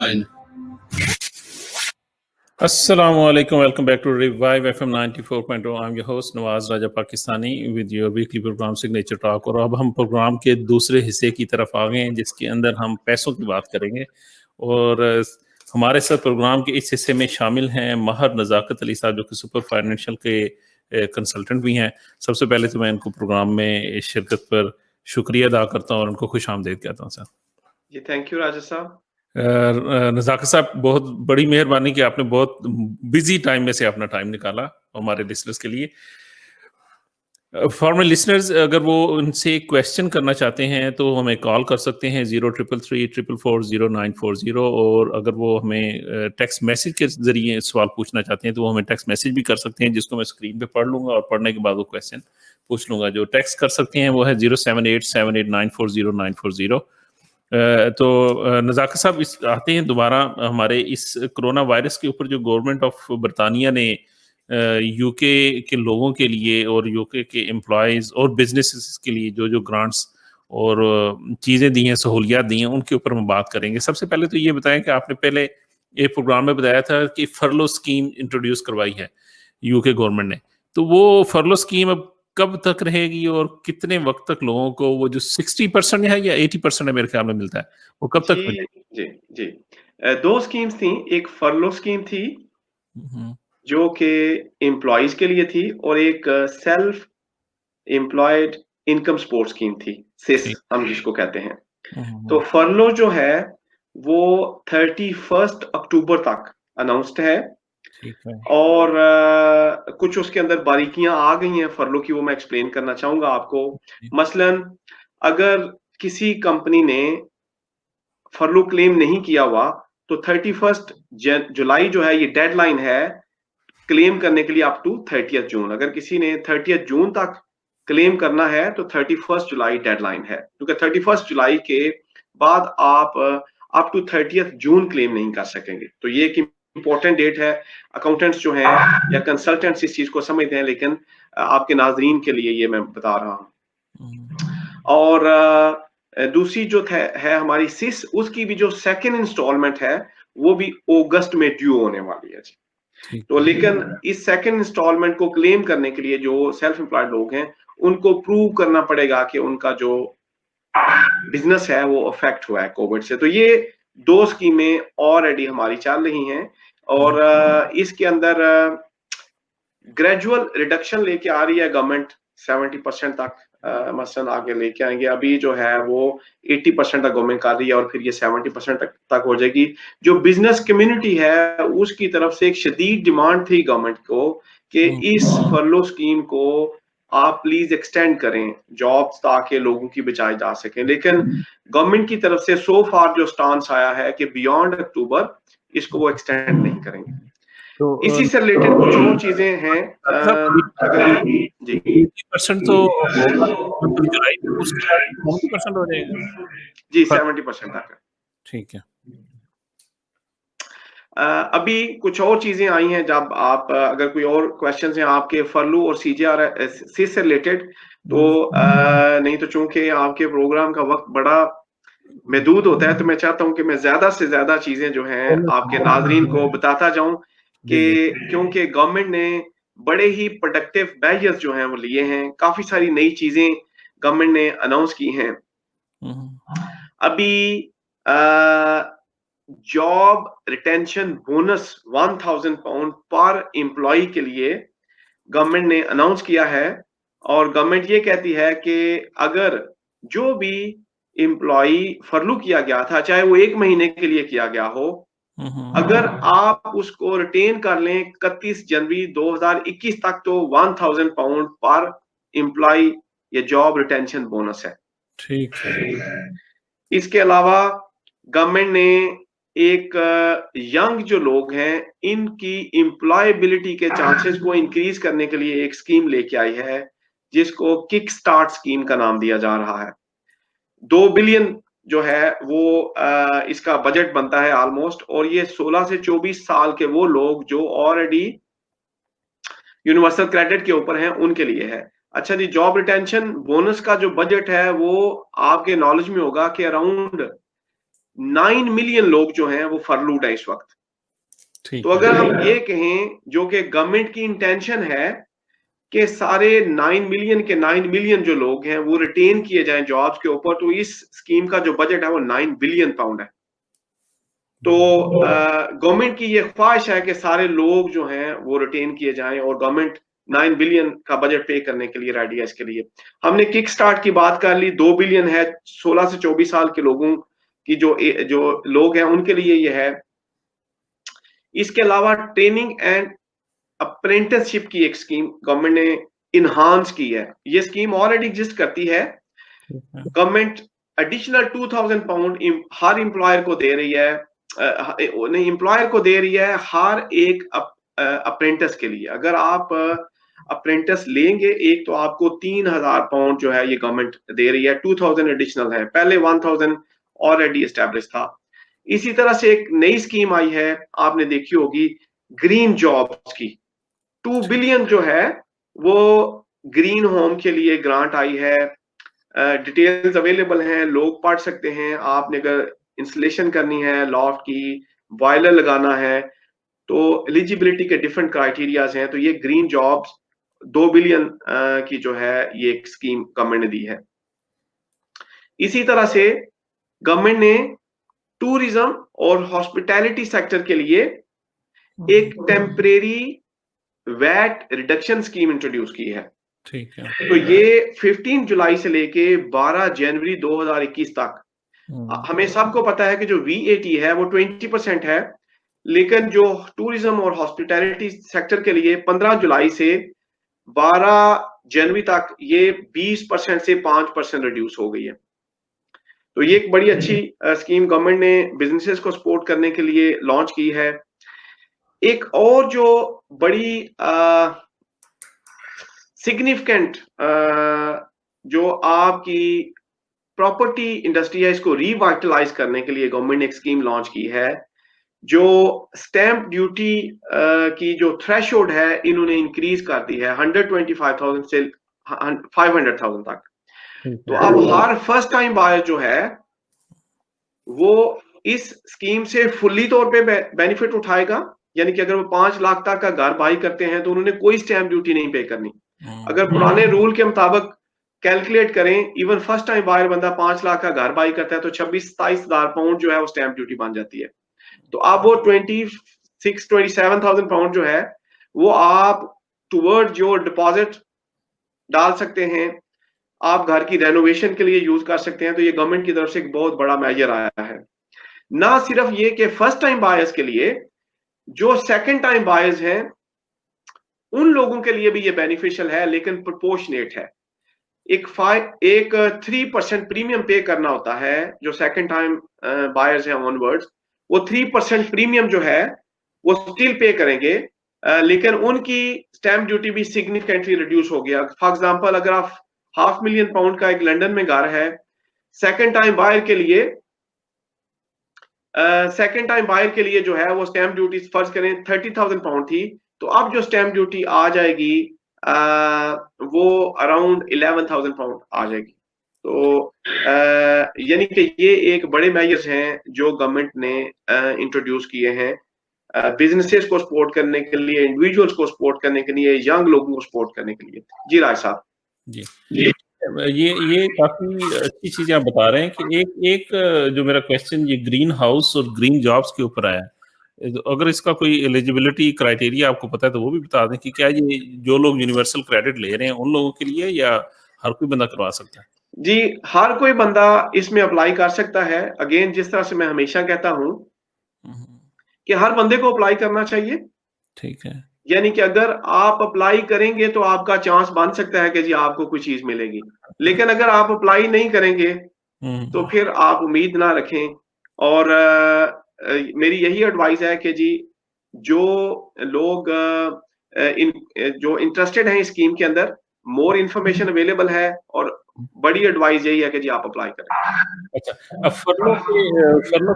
Fine. Assalamu alaikum. Welcome back to Revive FM 94.0. I'm your host Nawaz Raja Pakistani with your weekly program Signature Talk. और अब हम programme के दूसरे हिस्से की तरफ आ गए हैं जिसके अंदर हम पैसों की बात करेंगे। और हमारे साथ प्रोग्राम के इस हिस्से में शामिल हैं महर नज़ाकत अली साहब, जो कि सुपर फाइनेंशियल के कंसल्टेंट भी हैं। सबसे पहले तो मैं इनको प्रोग्राम में शिरकत पर शुक्रिया अदा करता हूँ और उनको खुश आमदीद कहता हूँ। सर जी, थैंक यू राजा साहब। नज़ाकत साहब, बहुत बड़ी मेहरबानी कि आपने बहुत बिजी टाइम में से अपना टाइम निकाला हमारे लिसनर्स के लिए। फॉर माय लिसनर्स, अगर वो उनसे क्वेश्चन करना चाहते हैं तो हमें कॉल कर सकते हैं 0333440940, और अगर वो हमें टेक्स्ट मैसेज के जरिए सवाल पूछना चाहते हैं तो वो हमें टेक्स्ट मैसेज भी कर सकते हैं, जिसको मैं स्क्रीन पे पढ़ लूँगा और पढ़ने के बाद वो क्वेश्चन पूछ लूँगा। जो टेक्स्ट कर सकते हैं वो है 07878940940। तो नज़ाकत साहब, इस आते हैं दोबारा हमारे इस कोरोना वायरस के ऊपर। जो गवर्नमेंट ऑफ बरतानिया ने यूके के लोगों के लिए और यूके के एम्प्लॉयज़ और बिजनेसेस के लिए जो जो ग्रांट्स और चीज़ें दी हैं, सहूलियात दी हैं, उनके ऊपर हम बात करेंगे। सबसे पहले तो ये बताएं कि आपने पहले एक प्रोग्राम में बताया था कि फरलो स्कीम इंट्रोड्यूस करवाई है यूके गवर्नमेंट ने, तो वो फरलो स्कीम अब कब तक रहेगी और कितने वक्त तक लोगों को वो जो 60% है या 80% है मेरे ख्याल में मिलता है, वो कब तक मिलेगी? जी जी, दो स्कीम्स थी। एक फरलो स्कीम थी जो कि एम्प्लॉयज के लिए थी, और एक self employed income support scheme थी, सिस हम जिसको कहते हैं। तो फरलो जो है वो 31 अक्टूबर तक अनाउंस्ड है, और कुछ उसके अंदर बारीकियां आ गई हैं फरलो की, वो मैं एक्सप्लेन करना चाहूंगा आपको। मसलन अगर किसी कंपनी ने फरलो क्लेम नहीं किया हुआ तो 31 जुलाई जो है ये डेडलाइन है क्लेम करने के लिए, अप टू 30 जून। अगर किसी ने 30 जून तक क्लेम करना है तो 31 जुलाई डेडलाइन है, क्योंकि 31 जुलाई के बाद आप अप टू 30 जून क्लेम नहीं कर सकेंगे। तो ये एक इंपॉर्टेंट डेट है। अकाउंटेंट्स जो हैं या कंसल्टेंट्स इस चीज को समझते हैं, लेकिन आपके नाजरीन के लिए ये मैं बता रहा हूँ। और दूसरी जो है हमारी सिस, उसकी भी जो सेकंड इंस्टॉलमेंट है वो भी अगस्त में ड्यू होने वाली है जी। तो लेकिन इस सेकंड इंस्टॉलमेंट को क्लेम करने के लिए जो सेल्फ एम्प्लॉयड लोग हैं उनको प्रूव करना पड़ेगा कि उनका जो बिजनेस है वो अफेक्ट हुआ है कोविड से। तो ये दो स्कीमें ऑलरेडी हमारी चल रही हैं, और इसके अंदर ग्रेजुअल रिडक्शन लेके आ रही है गवर्नमेंट 70% तक। मसलन आगे लेके आएंगे, अभी जो है वो 80% तक गवर्नमेंट कर रही है, और फिर ये 70% तक हो जाएगी। जो बिजनेस कम्युनिटी है उसकी तरफ से एक शदीद डिमांड थी गवर्नमेंट को कि इस फरलो स्कीम को आप प्लीज एक्सटेंड करें जॉब्स, ताकि लोगों की बचाई जा सके। लेकिन गवर्नमेंट की तरफ से सो फार जो स्टांस आया है कि बियॉन्ड अक्टूबर इसको वो एक्सटेंड नहीं करेंगे। तो इसी से रिलेटेड कुछ और चीजें हैं। अगर जी 80% तो जुलाई में उसके बाद 70% हो जाएगा जी, 70% तक। ठीक है। अभी कुछ और चीजें आई हैं, जब आप अगर कोई और क्वेश्चंस हैं आपके फरलो और सीजीआर से रिलेटेड, तो नहीं तो चूंकि आपके प्रोग्राम का वक्त बड़ा महदूद होता है, तो मैं चाहता हूं कि मैं ज्यादा से ज्यादा चीजें जो हैं आपके नाजरीन को बताता जाऊं, कि क्योंकि गवर्नमेंट ने बड़े ही प्रोडक्टिव बैरियर्स जो हैं वो लिए हैं। काफी सारी नई चीजें गवर्नमेंट ने अनाउंस की हैं। अभी जॉब रिटेंशन बोनस 1000 पाउंड पर एम्प्लॉय के लिए गवर्नमेंट ने अनाउंस किया है, और गवर्नमेंट ये कहती है कि अगर जो भी एम्प्लॉय फरलो किया गया था, चाहे वो 1 महीने के लिए किया गया हो, अगर आप उसको रिटेन कर लें 31 जनवरी 2021 तक, तो 1000 पाउंड पर एम्प्लॉय ये जॉब रिटेंशन बोनस है। ठीक है। इसके अलावा गवर्नमेंट ने एक यंग जो लोग हैं इनकी एम्प्लॉयबिलिटी के चांसेस को इंक्रीज करने के लिए एक स्कीम लेके आई है, जिसको किक स्टार्ट स्कीम का नाम दिया जा रहा है। 2 बिलियन जो है वो इसका बजट बनता है ऑलमोस्ट, और ये 16 से 24 साल के वो लोग जो ऑलरेडी यूनिवर्सल क्रेडिट के ऊपर हैं उनके लिए है। अच्छा जी, जॉब रिटेंशन बोनस का जो बजट है वो आपके नॉलेज में होगा कि अराउंड 9 मिलियन लोग जो हैं वो फरलूड है इस वक्त। तो अगर हम ये कहें जो कि गवर्नमेंट की इंटेंशन है कि सारे 9 मिलियन जो लोग हैं वो रिटेन किए जाएं जॉब्स के ऊपर, तो इस स्कीम का जो बजट है वो 9 बिलियन पाउंड है। तो गवर्नमेंट की ये ख्वाहिश है कि सारे लोग जो हैं वो रिटेन किए जाएं और गवर्नमेंट 9 बिलियन का बजट पे करने के लिए रेडी है इसके लिए। हमने किक स्टार्ट की बात कर ली, 2 बिलियन है 16 से 24 साल के लोगों की जो लोग हैं उनके लिए ये है। इसके अलावा ट्रेनिंग एंड अप्रेंटिसशिप की एक स्कीम गवर्नमेंट ने इनहांस की है। ये स्कीम ऑलरेडी एग्जिस्ट करती है। गवर्नमेंट एडिशनल 2000 पाउंड हर एम्प्लॉयर को दे रही है, नहीं एम्प्लॉयर को दे रही है हर एक अप्रेंटिस के लिए। अगर आप अप्रेंटिस लेंगे एक तो आपको 3000 पाउंड जो है ये गवर्नमेंट दे रही है, 2000 एडिशनल है, पहले 1000 ऑलरेडी एस्टेब्लिश था। इसी तरह से एक नई स्कीम आई है, आपने देखी होगी, ग्रीन जॉब्स की 2 बिलियन जो है वो ग्रीन होम के लिए ग्रांट आई है। डिटेल्स अवेलेबल हैं, लोग पढ़ सकते हैं। आपने अगर इंस्टॉलेशन करनी है लॉफ्ट की, बॉयलर लगाना है, तो एलिजिबिलिटी के डिफरेंट क्राइटेरियाज हैं। तो ये ग्रीन जॉब्स 2 बिलियन की जो है ये एक स्कीम गवर्नमेंट ने दी है। इसी तरह से गवर्नमेंट ने टूरिज्म और हॉस्पिटैलिटी सेक्टर के लिए एक temporary VAT reduction scheme introduce की है। ठीक है। तो ये 15 जुलाई से लेके 12 जनवरी 2021 तक, हमें सबको पता है कि जो VAT है वो 20% है, लेकिन जो टूरिज्म और हॉस्पिटैलिटी सेक्टर के लिए 15 जुलाई से 12 जनवरी तक ये 20% से 5% रिड्यूस हो गई है। तो ये एक बड़ी अच्छी स्कीम गवर्नमेंट ने बिजनेसेस को सपोर्ट करने के लिए लॉन्च की है। एक और जो बड़ी सिग्निफिकेंट जो आपकी प्रॉपर्टी इंडस्ट्री है इसको रिवाइटलाइज करने के लिए गवर्नमेंट ने एक स्कीम लॉन्च की है। जो स्टैंप ड्यूटी की जो थ्रेशोल्ड है इन्होंने इंक्रीज कर दी है 125,000 से 500,000 तक। तो अब हर फर्स्ट टाइम बायर जो है वो इस स्कीम से फुल्ली तौर पे बेनिफिट उठाएगा, यानी कि अगर वो 5 लाख तक का घर बाई करते हैं तो उन्होंने कोई स्टैंप ड्यूटी नहीं पे करनी। अगर पुराने रूल के मुताबिक कैलकुलेट करें, इवन फर्स्ट टाइम बायर बंदा 5 लाख का घर बाई करता है तो 26-27,000 पाउंड जो है वो स्टैंप ड्यूटी बन जाती है। तो अब वो 27,000 पाउंड जो है वो आप टुवर्ड योर डिपॉजिट डाल सकते हैं, आप घर की रेनोवेशन के लिए यूज कर सकते हैं। तो ये गवर्नमेंट की तरफ से एक बहुत बड़ा मेजर आया है। ना सिर्फ ये कि फर्स्ट टाइम बायर्स के लिए, जो सेकंड टाइम बायर्स हैं उन लोगों के लिए भी ये बेनिफिशियल है, लेकिन प्रोपोर्शनेट है। एक 3% प्रीमियम पे करना होता है जो सेकंड टाइम बायर्स हैं ऑनवर्ड्स, वो 3% प्रीमियम जो है वो स्टिल पे करेंगे, लेकिन उनकी स्टैंप ड्यूटी भी सिग्निफिकेंटली रिड्यूस हो गया। फॉर एग्जांपल अगर आप 500,000 पाउंड का एक लंदन में घर है, सेकंड टाइम बायर के लिए जो है वो स्टैंप ड्यूटी फर्ज करें 30,000 पाउंड थी, तो अब जो स्टैंप ड्यूटी आ जाएगी वो अराउंड 11,000 पाउंड आ जाएगी। तो यानी कि ये एक बड़े मेजर्स हैं जो गवर्नमेंट ने इंट्रोड्यूस किए हैं बिजनेसेस को सपोर्ट करने के लिए, इंडिविजुअल्स को सपोर्ट करने के लिए, यंग लोगों को सपोर्ट करने के लिए। जी राज साहब। जी, ये काफ़ी अच्छी चीज़ें आप बता रहे हैं कि एक जो मेरा क्वेश्चन ये ग्रीन हाउस और ग्रीन जॉब्स के ऊपर आया। अगर इसका कोई एलिजिबिलिटी क्राइटेरिया आपको पता है तो वो भी बता दें कि क्या ये जो लोग यूनिवर्सल क्रेडिट ले रहे हैं उन लोगों के लिए या हर कोई बंदा करवा सकता है? जी, हर कोई बंदा इसमें अप्लाई कर सकता है। अगेन जिस तरह से मैं हमेशा कहता हूँ कि हर बंदे को अप्लाई करना चाहिए। ठीक है। यानी कि अगर आप अप्लाई करेंगे तो आपका चांस बन सकता है कि जी आपको कोई चीज मिलेगी, लेकिन अगर आप अप्लाई नहीं करेंगे तो फिर आप उम्मीद ना रखें। और मेरी यही एडवाइस है कि जी जो लोग जो इंटरेस्टेड हैं इस स्कीम के अंदर, मोर इन्फॉर्मेशन अवेलेबल है और बड़ी एडवाइस यही है कि जी आप अप्लाई करें। अच्छा, अब फर्लो के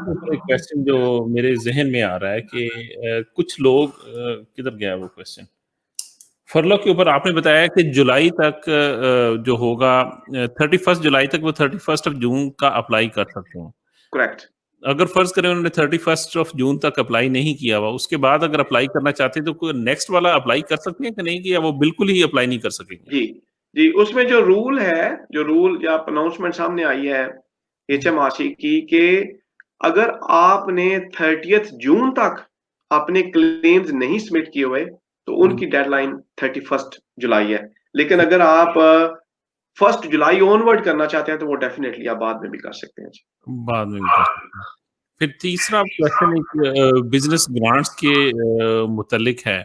ऊपर एक क्वेश्चन जो मेरे ज़हन में आ रहा है कि कुछ लोग किधर गया वो क्वेश्चन? फर्लो के ऊपर आपने बताया कि जुलाई तक जो होगा 31 जुलाई तक वो 31 ऑफ जून का अप्लाई कर सकते हैं। करेक्ट। अगर फ़र्ज़ करें उन्होंने 31st ऑफ जून तक अप्लाई नहीं किया हुआ, उसके बाद अगर अप्लाई करना चाहते हैं तो कोई नेक्स्ट वाला अप्लाई कर सकते हैं कि नहीं, कि या वो बिल्कुल ही अप्लाई नहीं कर सकेंगे? जी, जी, उसमें जो रूल या अनाउंसमेंट सामने आई है हुँ, एचएमआरसी की कि अगर आपने 30th जून तक अपने क्लेम्स नहीं सबमिट किए हुए, तो हुँ, उनकी डेडलाइन 31st जुलाई है। लेकिन ठीक, अगर आप 1st जुलाई ऑनवर्ड करना चाहते हैं, तो वो डेफिनिटली आप बाद में भी कर सकते हैं। जी। बाद में भी कर सकते हैं। फिर तीसरा क्वेश्चन एक बिज़नेस ग्रांट्स के मुतल्लिक है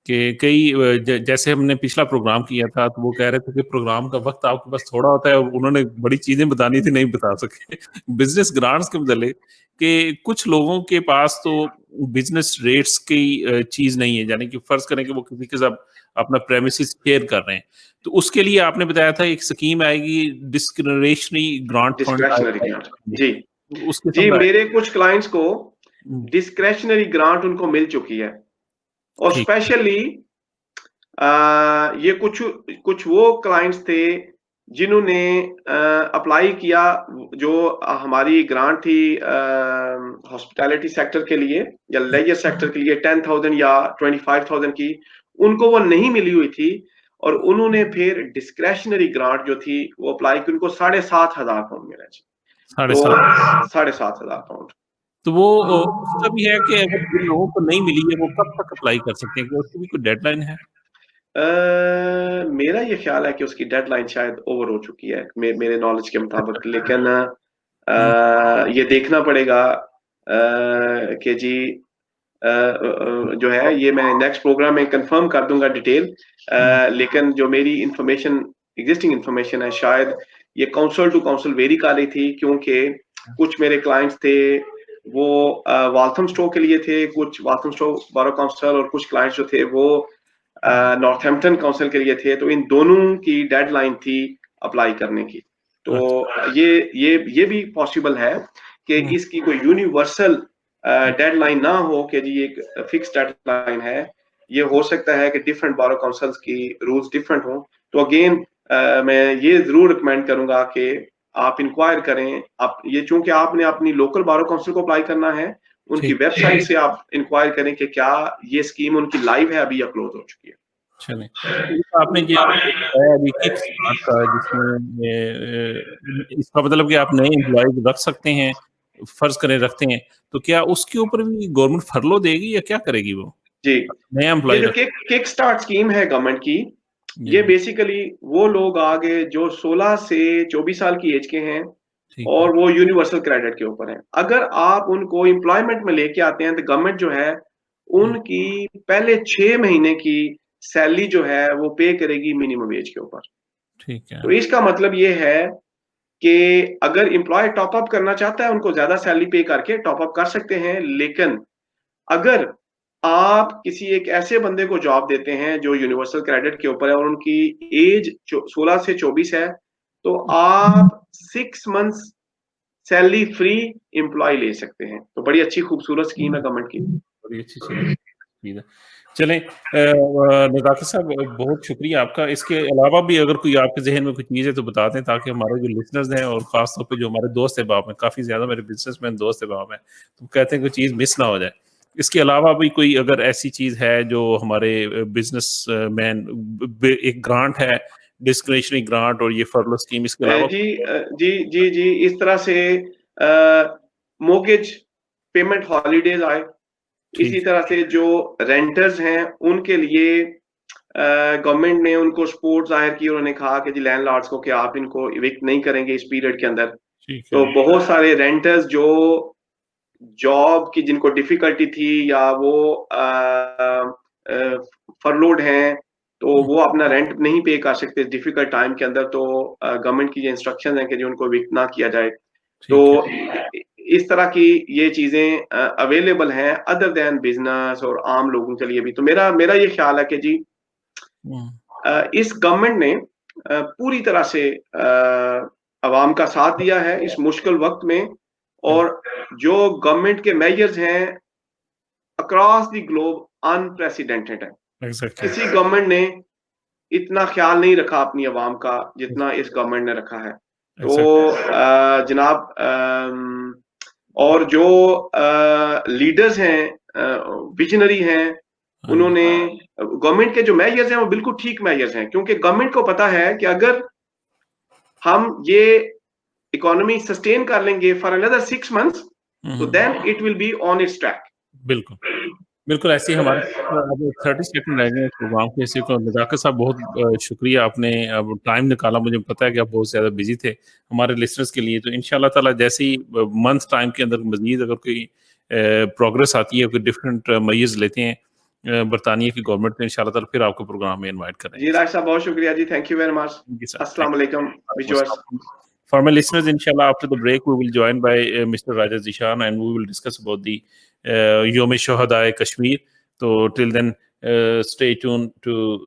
कि कई जैसे हमने पिछला प्रोग्राम किया था, तो वो कह रहे थे कि प्रोग्राम का वक़्त आपके पास थोड़ा होता है और उन्होंने बड़ी चीज़ें बतानी थी, नहीं बता सके। बिज़नेस ग्रांट्स के मुतल्लिक कि कुछ लोगों के पास तो बिज़नेस रेट्स की चीज़ नहीं है, यानी कि फ़र्ज़ करें कि वो किसी के साथ अपना प्रेमिसेस शेयर कर रहे हैं। तो उसके लिए आपने बताया था एक स्कीम आएगी, डिस्क्रिशनरी ग्रांट फंड डिस्क्रेशनरी आएगा। ग्रांट। जी। उसके जी, समझाएँ। मेरे कुछ क्लाइंट्स को हुँ, डिस्क्रेशनरी ग्रांट उनको मिल चुकी है और ठीक। स्पेशली ये कुछ कुछ वो क्लाइंट्स थे जिन्होंने अप्लाई किया जो हमारी ग्रांट थी हॉस्पिटैलिटी सेक्टर के लिए या लेजर सेक्टर के लिए 10,000 या 25,000 की, उनको वो नहीं मिली हुई थी और उन्होंने फिर डिस्क्रेशनरी ग्रांट जो थी वो अप्लाई की, उनको 7,500 पाउंड मिला जी। साढ़े तो 7। 7,500 पाउंड। तो वो उसका भी है कि अगर जिन लोगों को नहीं मिली है, वो कब तक अप्लाई कर सकते हैं? क्या उसकी भी कोई डेडलाइन है? मेरा ये ख़्याल है कि उसकी डेडलाइन शायद ओवर हो चुकी है मेरे नॉलेज के मुताबिक, लेकिन हुँ, ये देखना पड़ेगा कि जी जो है ये मैं नेक्स्ट प्रोग्राम में कंफर्म कर दूँगा डिटेल। हुँ, लेकिन जो मेरी इन्फॉर्मेशन एग्ज़िस्टिंग इन्फॉर्मेशन है, शायद ये काउंसिल टू काउंसिल वेरी कर रही थी, क्योंकि कुछ मेरे क्लाइंट्स थे वो वाल्थम स्टोर के लिए थे, कुछ वाल्थम स्टोर बरो काउंसिल और कुछ क्लाइंट्स जो थे वो नॉर्थहैम्पटन काउंसिल के लिए थे, तो इन दोनों की डेडलाइन थी अप्लाई करने की। तो अच्छा, ये भी पॉसिबल है कि हुँ, इसकी कोई यूनिवर्सल डेडलाइन ना हो कि जी एक फिक्स डेडलाइन है। ये हो सकता है कि डिफरेंट बारो काउंसिल्स की रूल्स डिफरेंट हों। तो अगेन मैं ये ज़रूर रिकमेंड करूँगा कि आप इंक्वायर करें। आप ये चूँकि आपने अपनी लोकल बारो काउंसिल को अप्लाई करना है, उनकी ठीक, वेबसाइट से आप इंक्वायर करें कि क्या ये स्कीम उनकी लाइव है अभी या क्लोज़ हो चुकी है। चलें। तो एक आपने ये बताया अभी किक स्टार्ट का, जिसमें इसका मतलब कि आप नए एम्प्लॉइज़ रख सकते हैं, फ़र्ज़ करें रखते हैं, तो क्या उसके ऊपर भी गवर्नमेंट फurlough देगी या क्या करेगी वो? जी, नया ये एम्प्लॉयी जो रख किक स्टार्ट स्कीम है गवर्नमेंट की, जी, ये जी, बेसिकली वो लोग आ गए जो 16 से 24 साल की एज के हैं ठीक है। और वो यूनिवर्सल क्रेडिट के ऊपर हैं। अगर आप उनको एम्प्लॉयमेंट में लेके आते हैं, तो गवर्नमेंट जो है, हुँ, उनकी पहले 6 महीने की सैलरी जो है, वो पे करेगी मिनिमम वेज के ऊपर। ठीक है। तो इसका मतलब ये है कि अगर एम्प्लॉयी टॉप अप करना चाहता है, उनको ज़्यादा सैलरी पे करके टॉप अप कर सकते हैं, लेकिन अगर आप किसी एक ऐसे बंदे को जॉब देते हैं जो यूनिवर्सल क्रेडिट के ऊपर है और उनकी एज 16 से 24 है, तो आप 6 मंथ्स सैलरी फ्री एम्प्लॉयी ले सकते हैं। तो बड़ी अच्छी खूबसूरत स्कीम है गवर्नमेंट की। बड़ी अच्छी चीज़ है। चलें, नज़ाकत साहब, बहुत शुक्रिया आपका। इसके अलावा भी अगर कोई आपके ज़हन में कोई चीज़ है तो बता दें, ताकि हमारे जो लिसनर्स हैं और ख़ास तौर पे जो हमारे दोस्त अहबाब हैं, काफ़ी ज़्यादा मेरे बिज़नेसमैन दोस्त अहबाब हैं, तो कहते हैं कोई चीज़ मिस ना हो जाए। इसके अलावा भी कोई अगर ऐसी चीज़ है जो हमारे बिज़नेस मैन ब ब एक ग्रांट है, डिस्क्रिशनरी ग्रांट और ये फurlough स्कीम, इसके अलावा जी, इस तरह से मोर्गेज पेमेंट हॉलिडेज़ आए, इसी ठीक तरह से जो रेंटर्स हैं, उनके लिए गवर्नमेंट ने उनको सपोर्ट ज़ाहिर की, उन्होंने कहा कि जी लैंडलॉर्ड्स को कि आप इनको इविक्ट नहीं करेंगे इस पीरियड के अंदर। ठीक तो है। बहुत सारे रेंटर्स जो जॉब की जिनको डिफ़िकल्टी थी या वो फरलोड हैं, तो हुँ, वो अपना रेंट नहीं पे कर सकते डिफ़िकल्ट टाइम के अंदर, तो गवर्नमेंट की ये इंस्ट्रक्शंस हैं कि जो उनको इविक्ट ना किया जाए। तो ठीक है। इस तरह की ये चीज़ें अवेलेबल हैं अदर दैन बिज़नेस और आम लोगों के लिए भी। तो मेरा मेरा ये ख़्याल है कि जी हुँ, इस गवर्नमेंट ने पूरी तरह से अवाम का साथ दिया है इस मुश्किल वक़्त में हुँ, और जो गवर्नमेंट के मेजर्स हैं अक्रॉस द ग्लोब अनप्रेसिडेंटेड है। एग्ज़ैक्टली, किसी गवर्नमेंट ने इतना ख़्याल नहीं रखा अपनी अवाम का जितना इस गवर्नमेंट ने रखा है। तो एग्ज़ैक्टली। जनाब और जो लीडर्स हैं, विजनरी हैं, उन्होंने गवर्नमेंट के जो मेजर्स हैं वो बिल्कुल ठीक मेजर्स हैं, क्योंकि गवर्नमेंट को पता है कि अगर हम ये इकोनॉमी सस्टेन कर लेंगे फॉर अनदर 6 मंथ्स, तो then it will be on its track. बिल्कुल, बिल्कुल ऐसे ही हमारे अब 30 सेकंड रह गए हैं प्रोग्राम के। इसी को नज़ाकत साहब बहुत शुक्रिया, आपने अब टाइम निकाला। मुझे पता है कि आप बहुत ज़्यादा बिज़ी थे हमारे लिसनर्स के लिए। तो इंशाल्लाह ताला जैसे ही मंथ टाइम के अंदर मज़ीद अगर कोई प्रोग्रेस आती है, कोई डिफरेंट मेजर्स लेते हैं बरतानिया की गवर्नमेंट, तो इंशाल्लाह ताला फिर आपको प्रोग्राम में इनवाइट जी करेंगे। राज साहब, बहुत शुक्रिया जी, thank you very much. Thank you, sir. अस्सलाम वालेकुम विजुअर्स। For my listeners, inshallah, after the break, we will join by Mr. Raja Zishan, and we will discuss about the Yom Shohada Kashmir. So till then, stay tuned to